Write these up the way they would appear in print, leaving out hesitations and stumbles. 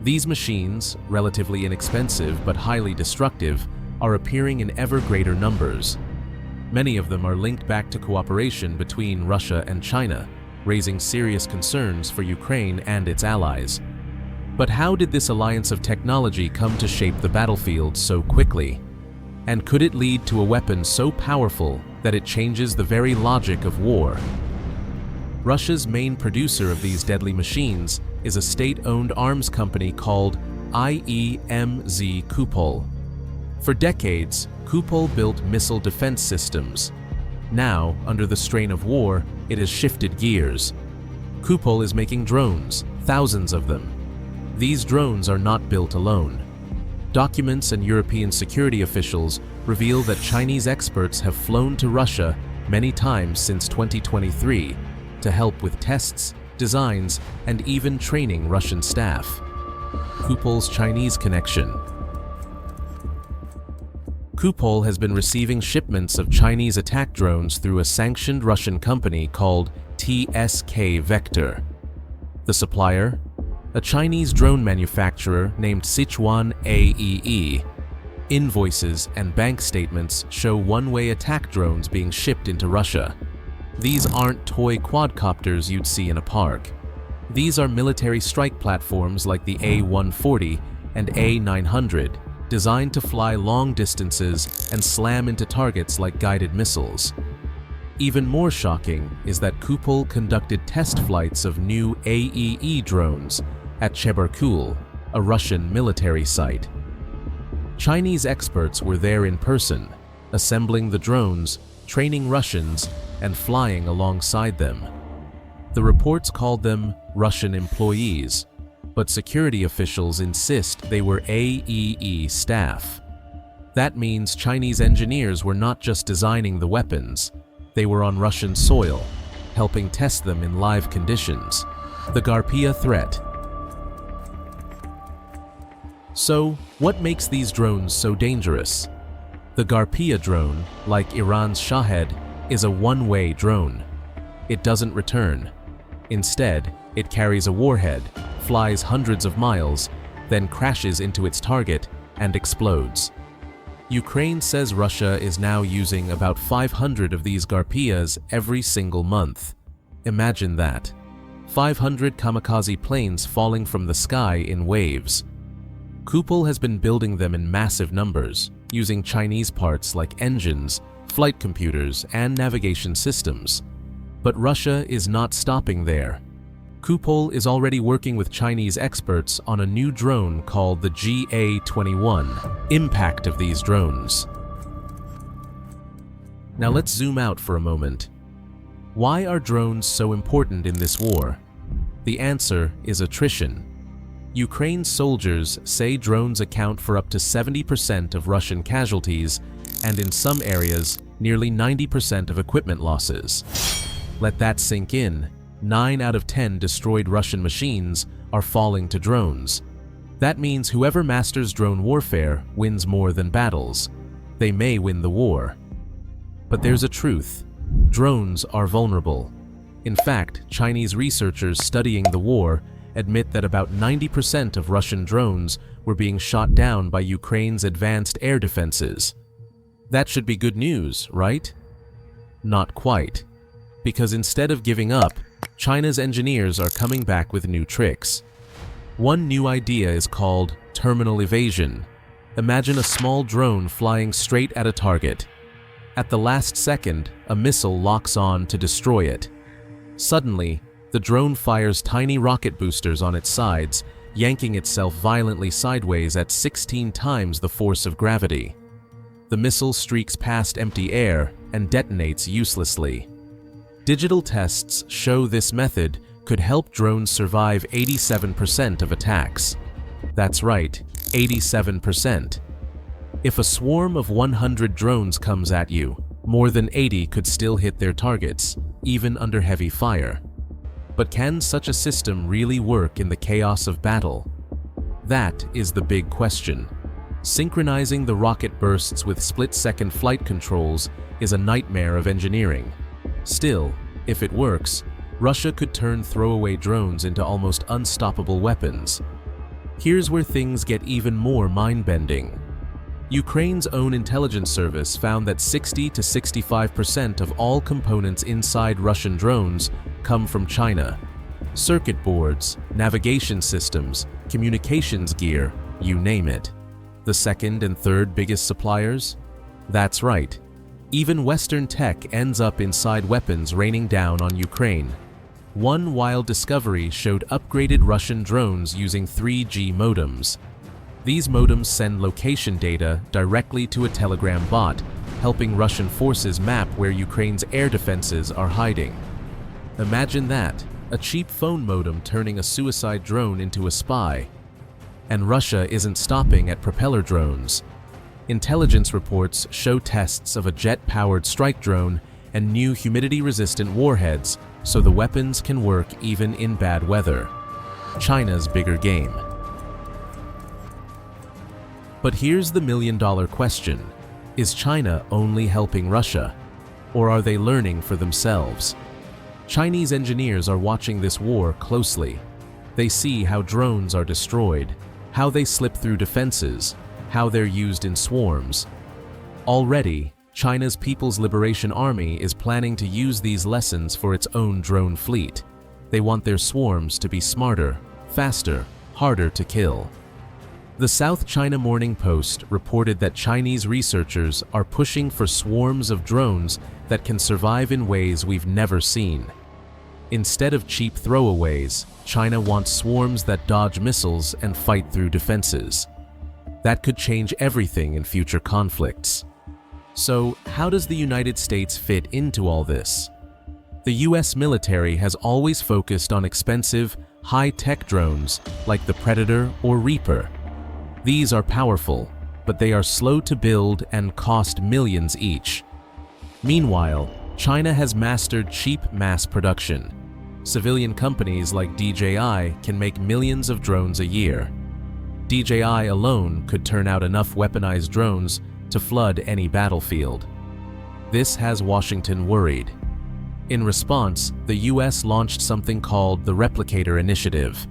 These machines, relatively inexpensive but highly destructive, are appearing in ever greater numbers. Many of them are linked back to cooperation between Russia and China, raising serious concerns for Ukraine and its allies. But how did this alliance of technology come to shape the battlefield so quickly? And could it lead to a weapon so powerful that it changes the very logic of war? Russia's main producer of these deadly machines is a state-owned arms company called IEMZ Kupol. For decades, Kupol built missile defense systems. Now, under the strain of war, it has shifted gears. Kupol is making drones, thousands of them. These drones are not built alone. Documents and European security officials reveal that Chinese experts have flown to Russia many times since 2023 to help with tests, designs, and even training Russian staff. Kupol's Chinese connection. Kupol has been receiving shipments of Chinese attack drones through a sanctioned Russian company called TSK Vector. The supplier? A Chinese drone manufacturer named Sichuan AEE. Invoices and bank statements show one-way attack drones being shipped into Russia. These aren't toy quadcopters you'd see in a park. These are military strike platforms like the A-140 and A-900, designed to fly long distances and slam into targets like guided missiles. Even more shocking is that Kupol conducted test flights of new AEE drones at Chebarkul, a Russian military site. Chinese experts were there in person, assembling the drones, training Russians, and flying alongside them. The reports called them Russian employees, but security officials insist they were AEE staff. That means Chinese engineers were not just designing the weapons, they were on Russian soil, helping test them in live conditions. The Garpiya threat. So, what makes these drones so dangerous? The Garpiya drone, like Iran's Shahed, is a one-way drone. It doesn't return. Instead, it carries a warhead, flies hundreds of miles, then crashes into its target and explodes. Ukraine says Russia is now using about 500 of these Garpiyas every single month. Imagine that. 500 kamikaze planes falling from the sky in waves. Kupol has been building them in massive numbers, using Chinese parts like engines, flight computers, and navigation systems. But Russia is not stopping there. Kupol is already working with Chinese experts on a new drone called the GA-21. Impact of these drones. Now let's zoom out for a moment. Why are drones so important in this war? The answer is attrition. Ukraine's soldiers say drones account for up to 70% of Russian casualties, and in some areas, nearly 90% of equipment losses. Let that sink in. 9 out of 10 destroyed Russian machines are falling to drones. That means whoever masters drone warfare wins more than battles. They may win the war. But there's a truth. Drones are vulnerable. In fact, Chinese researchers studying the war admit that about 90% of Russian drones were being shot down by Ukraine's advanced air defenses. That should be good news, right? Not quite. Because instead of giving up, China's engineers are coming back with new tricks. One new idea is called terminal evasion. Imagine a small drone flying straight at a target. At the last second, a missile locks on to destroy it. Suddenly, the drone fires tiny rocket boosters on its sides, yanking itself violently sideways at 16 times the force of gravity. The missile streaks past empty air and detonates uselessly. Digital tests show this method could help drones survive 87% of attacks. That's right, 87%. If a swarm of 100 drones comes at you, more than 80 could still hit their targets, even under heavy fire. But can such a system really work in the chaos of battle? That is the big question. Synchronizing the rocket bursts with split-second flight controls is a nightmare of engineering. Still, if it works, Russia could turn throwaway drones into almost unstoppable weapons. Here's where things get even more mind-bending. Ukraine's own intelligence service found that 60 to 65% of all components inside Russian drones come from China. Circuit boards, navigation systems, communications gear, you name it. The second and third biggest suppliers? That's right. Even Western tech ends up inside weapons raining down on Ukraine. One wild discovery showed upgraded Russian drones using 3G modems. These modems send location data directly to a Telegram bot, helping Russian forces map where Ukraine's air defenses are hiding. Imagine that, a cheap phone modem turning a suicide drone into a spy. And Russia isn't stopping at propeller drones. Intelligence reports show tests of a jet-powered strike drone and new humidity-resistant warheads, so the weapons can work even in bad weather. China's bigger game. But here's the million-dollar question. Is China only helping Russia? Or are they learning for themselves? Chinese engineers are watching this war closely. They see how drones are destroyed, how they slip through defenses, how they're used in swarms. Already, China's People's Liberation Army is planning to use these lessons for its own drone fleet. They want their swarms to be smarter, faster, harder to kill. The South China Morning Post reported that Chinese researchers are pushing for swarms of drones that can survive in ways we've never seen. Instead of cheap throwaways, China wants swarms that dodge missiles and fight through defenses. That could change everything in future conflicts. So, how does the United States fit into all this? The US military has always focused on expensive, high-tech drones like the Predator or Reaper. These are powerful, but they are slow to build and cost millions each. Meanwhile, China has mastered cheap mass production. Civilian companies like DJI can make millions of drones a year. DJI alone could turn out enough weaponized drones to flood any battlefield. This has Washington worried. In response, the US launched something called the Replicator Initiative.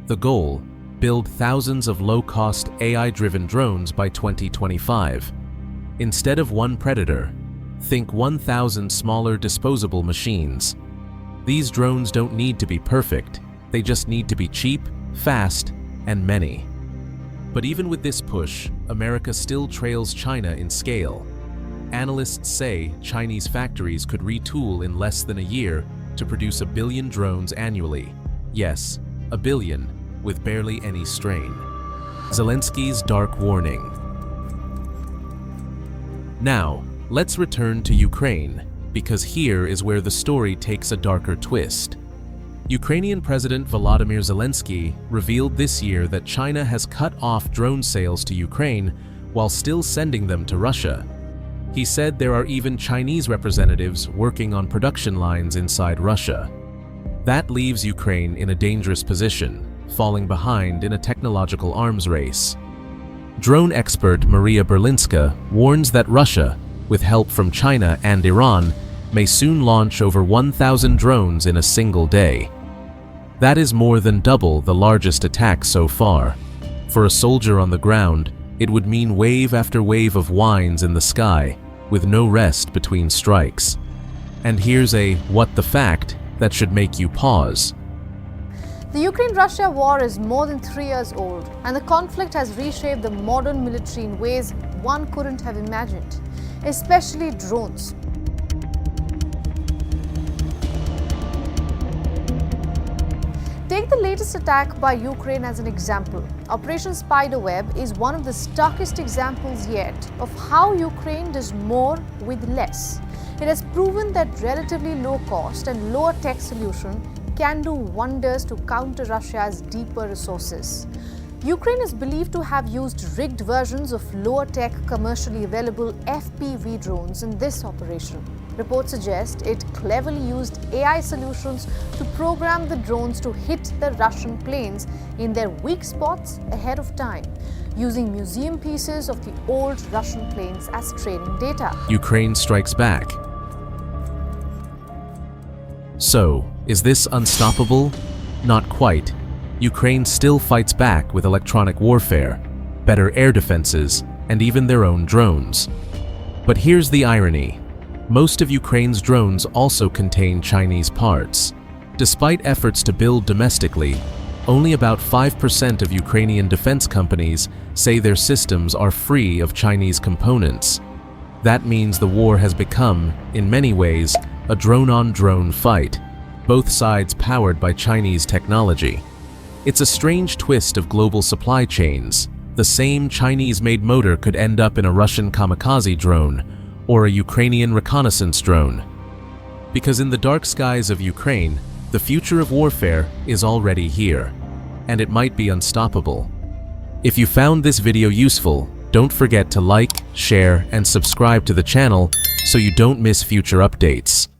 The goal: build thousands of low-cost AI-driven drones by 2025. Instead of one Predator, think 1,000 smaller disposable machines. These drones don't need to be perfect, they just need to be cheap, fast, and many. But even with this push, America still trails China in scale. Analysts say Chinese factories could retool in less than a year to produce 1 billion drones annually. Yes, 1 billion, with barely any strain. Zelensky's dark warning. Now, let's return to Ukraine, because here is where the story takes a darker twist. Ukrainian President Volodymyr Zelensky revealed this year that China has cut off drone sales to Ukraine while still sending them to Russia. He said there are even Chinese representatives working on production lines inside Russia. That leaves Ukraine in a dangerous position, falling behind in a technological arms race. Drone expert Maria Berlinska warns that Russia, with help from China and Iran, may soon launch over 1,000 drones in a single day. That is more than double the largest attack so far. For a soldier on the ground, it would mean wave after wave of wines in the sky, with no rest between strikes. And here's a what the fact that should make you pause. The Ukraine-Russia war is more than 3 years old, and the conflict has reshaped the modern military in ways one couldn't have imagined, especially drones. Take the latest attack by Ukraine as an example. Operation Spiderweb is one of the starkest examples yet of how Ukraine does more with less. It has proven that relatively low-cost and lower-tech solution can do wonders to counter Russia's deeper resources. Ukraine is believed to have used rigged versions of lower-tech, commercially available FPV drones in this operation. Reports suggest it cleverly used AI solutions to program the drones to hit the Russian planes in their weak spots ahead of time, using museum pieces of the old Russian planes as training data. Ukraine strikes back. So, is this unstoppable? Not quite. Ukraine still fights back with electronic warfare, better air defenses, and even their own drones. But here's the irony. Most of Ukraine's drones also contain Chinese parts. Despite efforts to build domestically, only about 5% of Ukrainian defense companies say their systems are free of Chinese components. That means the war has become, in many ways, a drone-on-drone fight, both sides powered by Chinese technology. It's a strange twist of global supply chains. The same Chinese-made motor could end up in a Russian kamikaze drone or a Ukrainian reconnaissance drone. Because in the dark skies of Ukraine, the future of warfare is already here, and it might be unstoppable. If you found this video useful, don't forget to like, share, and subscribe to the channel so you don't miss future updates.